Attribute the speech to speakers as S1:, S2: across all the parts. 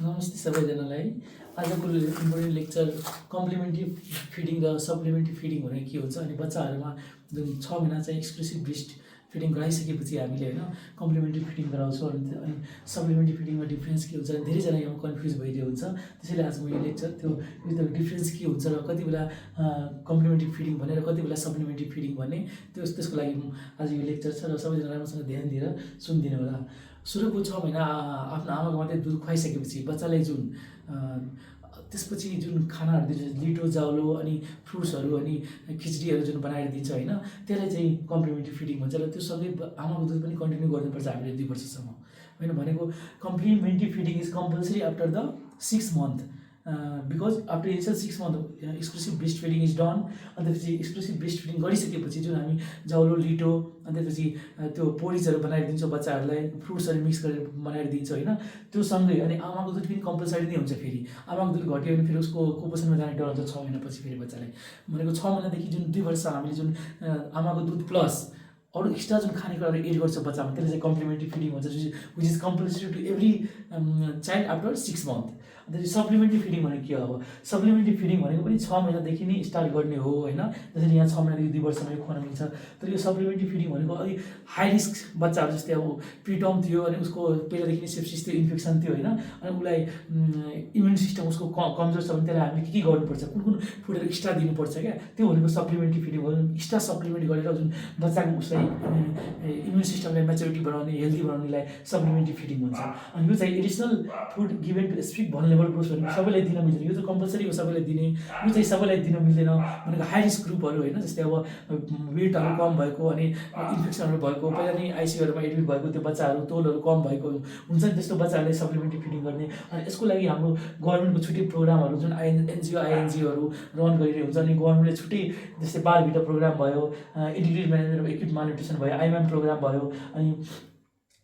S1: नमस्ते सबैजनालाई। आजको इम्पोर्टेन्ट लेक्चर कम्प्लिमेन्ट्री फिडिङ र सप्लिमेन्ट्री फिडिङ भनेको के हुन्छ अनि बच्चाहरूमा जुन 6 महिना चाहिँ एक्सक्लुसिभ ब्रेस्ट फिडिङ गराइसकेपछि हामीले होइन कम्प्लिमेन्ट्री फिडिङ गराउँछौँ अनि सप्लिमेन्ट्री फिडिङमा डिफ्रेन्स के हुन्छ, धेरैजना यहाँ कन्फ्युज भइदिएको हुन्छ। त्यसैले आज म यो लेक्चर त्यो डिफ्रेन्स के हुन्छ र कति बेला कम्प्लिमेन्ट्री फिडिङ भनेर कति बेला सप्लिमेन्ट्री फिडिङ भन्ने त्यसको लागि आज यो लेक्चर छ र सबैजना राम्रोसँग ध्यान दिएर सुनिदिनु होला। सुरुको 6 महिना आफ्नो आमाको मात्रै दुध खुवाइसकेपछि बच्चालाई जुन त्यसपछि जुन खानाहरू दिन्छ, लिटो जाउलो अनि फ्रुट्सहरू अनि खिचडीहरू जुन बनाएर दिन्छ होइन, त्यसलाई चाहिँ कम्प्लिमेन्ट्री फिडिङ भन्छ र त्यो सँगै आमाको दुध पनि कन्टिन्यू गर्नुपर्छ हामीले 2 वर्षसम्म होइन। भनेको complementary feeding is compulsory after the 6 month because after initial 6 month exclusive breast feeding is done. अनि त्यसपछि एक्सक्लुसिभ ब्रेस्ट फिडिङ गरिसकेपछि जुन हामी जाउलो लिटो अनि त्यसपछि त्यो पोरिजहरू बनाएर दिन्छौँ बच्चाहरूलाई, फ्रुट्सहरू मिक्स गरेर बनाएर दिन्छौँ होइन, त्यो सँगै अनि आमाको दुध पनि कम्पलसरी नै हुन्छ। फेरि आमाको दुध घट्यो भने फेरि उसको कुपोषणमा जाने डर हुन्छ 6 महिनापछि फेरि बच्चालाई। भनेको 6 महिनादेखि जुन 2 वर्ष हामीले जुन आमाको दुध प्लस अरू एक्स्ट्रा जुन खानेकुराहरू एड गर्छ बच्चामा, त्यसले चाहिँ कम्प्लिमेन्ट्री फिडिङ भन्छ, which is compulsory to every child after 6 month। अन्त सप्लिमेन्ट्री फिडिङ भनेको के हो? अब सप्लिमेन्ट्री फिडिङ भनेको पनि 6 महिनादेखि नै स्टार्ट गर्ने हो होइन। जसरी यहाँ 6 महिनादेखि 2 वर्षमा यो खुवाउन मिल्छ। तर यो सप्लिमेन्ट्री फिडिङ भनेको अलिक हाई रिस्क बच्चाहरू जस्तै अब प्रिटर्म थियो अनि उसको पहिलादेखि नै सेप्सिस थियो, इन्फेक्सन थियो होइन, अनि उसलाई इम्युन सिस्टम उसको कमजोर छ भने त्यसलाई हामीले के गर्नुपर्छ, कुन फुडहरू एक्स्ट्रा दिनुपर्छ क्या, त्यो भनेको सप्लिमेन्ट्री फिडिङ हो। एक्स्ट्रा सप्लिमेन्ट गरेर जुन बच्चाको उसलाई इम्युन सिस्टमलाई मेच्योरिटी बनाउने, हेल्दी बनाउनेलाई सप्लिमेन्ट्री फिडिङ भन्छ। अनि यो चाहिँ additional food given to specific vulnerable groups भनेको सबैलाई दिन मिल्दैन, यो त कम्पलसरी हो सबैलाई दिने, यो चाहिँ सबैलाई दिन मिल्दैन। भनेको हाई रिस्क ग्रुपहरू होइन, जस्तै अब वेटहरू कम भएको अनि इन्फेक्सनहरू भएको, पहिला नै आइसियूहरूमा एडमिट भएको त्यो बच्चाहरू, तोलहरू कम भएको हुन्छ नि, त्यस्तो बच्चाहरूलाई सप्लिमेन्ट्री फिडिङ गर्ने। अनि यसको लागि हाम्रो गभर्मेन्टको छुट्टै प्रोग्रामहरू जुन आइएनजिओहरू रन गरिरहेको हुन्छ। अनि गभर्मेन्टले छुट्टै जस्तै बालभिटा प्रोग्राम भयो, integrated management of acute malnutrition भयो, आइएमएम प्रोग्राम भयो, अनि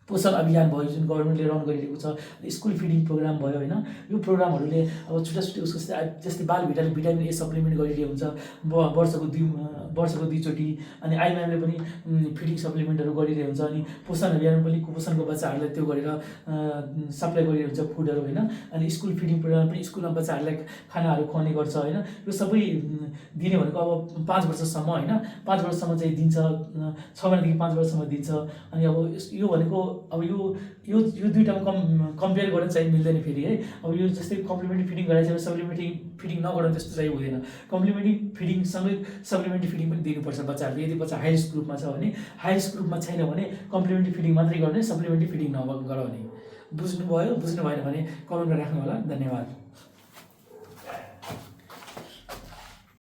S1: पोषण अभियान भयो जुन गभर्मेन्टले रन गरिरहेको छ, स्कुल फिडिङ प्रोग्राम भयो होइन। यो प्रोग्रामहरूले अब छुट्टा छुट्टै उसको जस्तै बालभिटाले भिटामिन ए सप्लिमेन्ट गरिरहेको हुन्छ वर्षको 2 चोटि। अनि आइएमएमले पनि फिडिङ सप्लिमेन्टहरू गरिरहेको हुन्छ। अनि पोषण अभियान पनि कुपोषणको बच्चाहरूलाई त्यो गरेर सप्लाई गरिरहेको हुन्छ फुडहरू होइन। अनि स्कुल फिडिङ प्रोग्राम पनि स्कुलमा बच्चाहरूलाई खानाहरू खुवाउने गर्छ होइन। यो सबै दिने भनेको अब 5 वर्षसम्म होइन, 5 वर्षसम्म चाहिँ दिन्छ, 6 महिनादेखि 5 वर्षसम्म दिन्छ। अनि अब यो भनेको अब यो दुईटामा कम्पेयर गर्न चाहिँ मिल्दैन फेरि है। अब यो जस्तै कम्प्लिमेन्ट्री फिडिङ गराइसकेपछि सप्लिमेन्ट्री फिडिङ नगराउनु त्यस्तो चाहिँ हुँदैन। कम्प्लिमेन्ट्री फिडिङसँगै सप्लिमेन्ट्री फिडिङ पनि दिनुपर्छ बच्चाहरूले। यदि बच्चा हाई रिस्क ग्रुपमा छ भने, हाई रिस्क ग्रुपमा छैन भने कम्प्लिमेन्ट्री फिडिङ मात्रै गर्ने, सप्लिमेन्ट्री फिडिङ नगराउने। बुझ्नु भएन भने कमेन्टमा राख्नु होला। धन्यवाद।